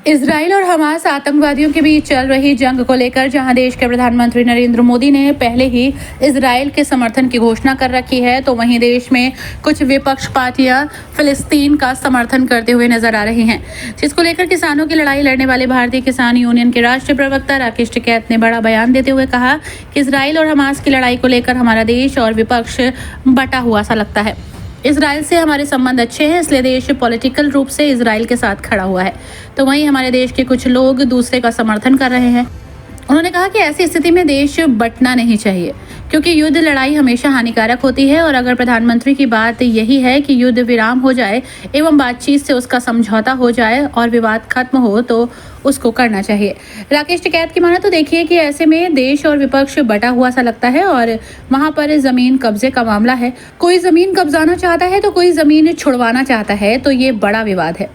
Israel और Hamas आतंकवादियों के बीच चल रही जंग को लेकर जहां देश के प्रधानमंत्री नरेंद्र मोदी ने पहले ही इजराइल के समर्थन की घोषणा कर रखी है, तो वहीं देश में कुछ विपक्ष पार्टियां फिलिस्तीन का समर्थन करते हुए नजर आ रही हैं, जिसको लेकर किसानों की लड़ाई लड़ने वाले भारतीय किसान यूनियन के राष्ट्रीय प्रवक्ता राकेश टिकैत ने बड़ा बयान देते हुए कहा कि इजराइल और हमास की लड़ाई को लेकर हमारा देश और विपक्ष बटा हुआ सा लगता है। इजराइल से हमारे संबंध अच्छे हैं, इसलिए देश पॉलिटिकल रूप से इजराइल के साथ खड़ा हुआ है, तो वहीं हमारे देश के कुछ लोग दूसरे का समर्थन कर रहे हैं। उन्होंने कहा कि ऐसी स्थिति में देश बंटना नहीं चाहिए, क्योंकि युद्ध लड़ाई हमेशा हानिकारक होती है और अगर प्रधानमंत्री की बात यही है कि युद्ध विराम हो जाए एवं बातचीत से उसका समझौता हो जाए और विवाद खत्म हो तो उसको करना चाहिए। राकेश टिकैत की माने तो देखिए कि ऐसे में देश और विपक्ष बटा हुआ सा लगता है और वहां पर जमीन कब्जे का मामला है। कोई जमीन कब्जाना चाहता है तो कोई जमीन छुड़वाना चाहता है, तो ये बड़ा विवाद है।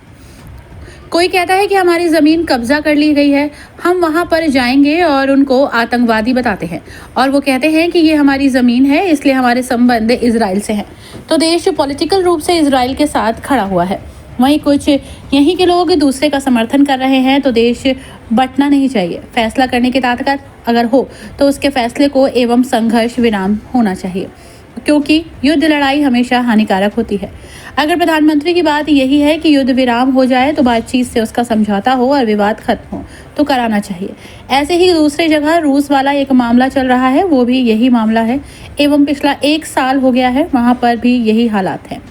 कोई कहता है कि हमारी ज़मीन कब्जा कर ली गई है, हम वहां पर जाएंगे और उनको आतंकवादी बताते हैं और वो कहते हैं कि ये हमारी ज़मीन है, इसलिए हमारे संबंध इजराइल से हैं, तो देश पॉलिटिकल रूप से इजराइल के साथ खड़ा हुआ है। वहीं कुछ यहीं के लोग दूसरे का समर्थन कर रहे हैं, तो देश बंटना नहीं चाहिए। फैसला करने की ताकत अगर हो तो उसके फैसले को एवं संघर्ष विराम होना चाहिए, क्योंकि युद्ध लड़ाई हमेशा हानिकारक होती है। अगर प्रधानमंत्री की बात यही है कि युद्ध विराम हो जाए तो बातचीत से उसका समझौता हो और विवाद खत्म हो तो कराना चाहिए। ऐसे ही दूसरी जगह रूस वाला एक मामला चल रहा है, वो भी यही मामला है एवं पिछला 1 साल हो गया है, वहां पर भी यही हालात हैं।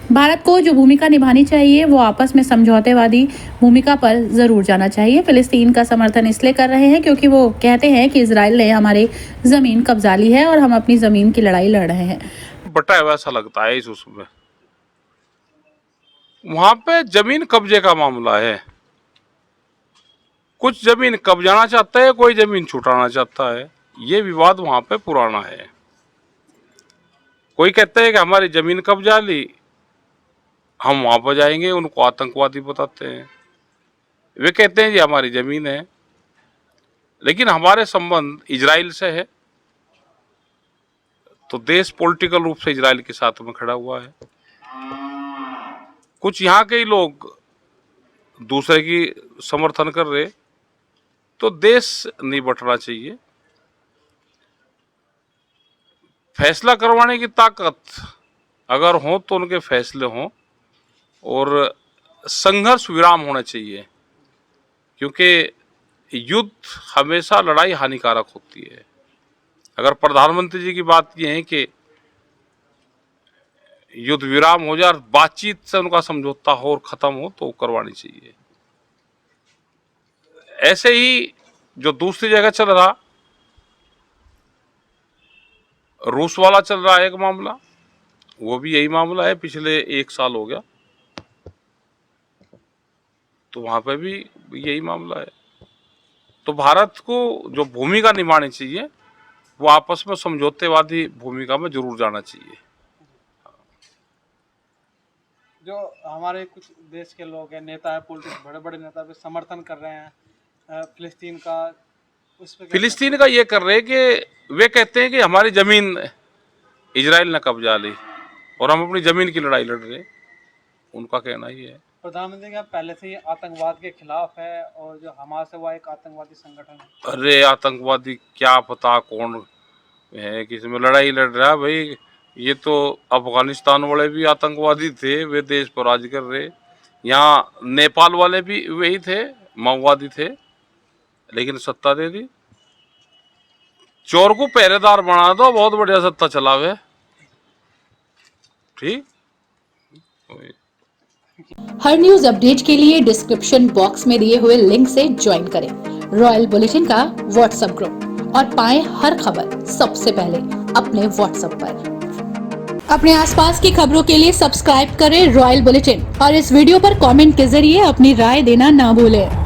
भारत को जो भूमिका निभानी चाहिए वो आपस में समझौतेवादी भूमिका पर जरूर जाना चाहिए। फिलिस्तीन का समर्थन इसलिए कर रहे हैं क्योंकि वो कहते हैं कि इजराइल ने हमारी जमीन कब्जा ली है और हम अपनी जमीन की लड़ाई लड़ रहे हैं। बटा हुआ ऐसा लगता है उसमें, वहां पे जमीन कब्जे का मामला है। कुछ जमीन कब्जाना चाहता है, कोई जमीन छुटाना चाहता है। ये विवाद वहां पे पुराना है। कोई कहता है कि हमारी जमीन कब्जा ली, हम वहां पर जाएंगे, उनको आतंकवादी बताते हैं। वे कहते हैं जी हमारी जमीन है, लेकिन हमारे संबंध इजराइल से है, तो देश पॉलिटिकल रूप से इजराइल के साथ में खड़ा हुआ है। कुछ यहाँ के ही लोग दूसरे की समर्थन कर रहे, तो देश नहीं बंटना चाहिए। फैसला करवाने की ताकत अगर हो तो उनके फैसले हों और संघर्ष विराम होना चाहिए, क्योंकि युद्ध हमेशा लड़ाई हानिकारक होती है। अगर प्रधानमंत्री जी की बात यह है कि युद्ध विराम हो जाए, बातचीत से उनका समझौता हो और खत्म हो, तो करवानी चाहिए। ऐसे ही जो दूसरी जगह चल रहा, रूस वाला चल रहा है एक मामला, वो भी यही मामला है। पिछले 1 साल हो गया, तो वहां पे भी यही मामला है। तो भारत को जो भूमिका निभानी चाहिए वो आपस में समझौतेवादी भूमिका में जरूर जाना चाहिए। जो हमारे कुछ देश के लोग हैं, नेता है, पॉलिटिक्स बड़े बड़े नेता भी समर्थन कर रहे हैं फिलिस्तीन का, उस पे फिलिस्तीन का ये कर रहे हैं कि वे कहते हैं कि हमारी जमीन इजराइल ने कब्जा ली और हम अपनी जमीन की लड़ाई लड़ रहे हैं। उनका कहना ही है। प्रधानमंत्री का पहले से ही आतंकवाद के खिलाफ है और जो हमास है वो एक आतंकवादी संगठन है। अरे आतंकवादी क्या पता कौन है, किसी में लड़ाई लड़ रहा है भाई। ये तो अफगानिस्तान वाले भी आतंकवादी थे, वे देश पर राज कर रहे। यहाँ नेपाल वाले भी वही थे, माओवादी थे, लेकिन सत्ता दे दी। चोर को पहरेदार बना दो, बहुत बढ़िया सत्ता चलावे। ठीक। हर न्यूज अपडेट के लिए डिस्क्रिप्शन बॉक्स में दिए हुए लिंक से ज्वाइन करें रॉयल बुलेटिन का व्हाट्सएप ग्रुप और पाएं हर खबर सबसे पहले अपने व्हाट्सएप पर। अपने आसपास की खबरों के लिए सब्सक्राइब करें रॉयल बुलेटिन और इस वीडियो पर कमेंट के जरिए अपनी राय देना ना भूलें।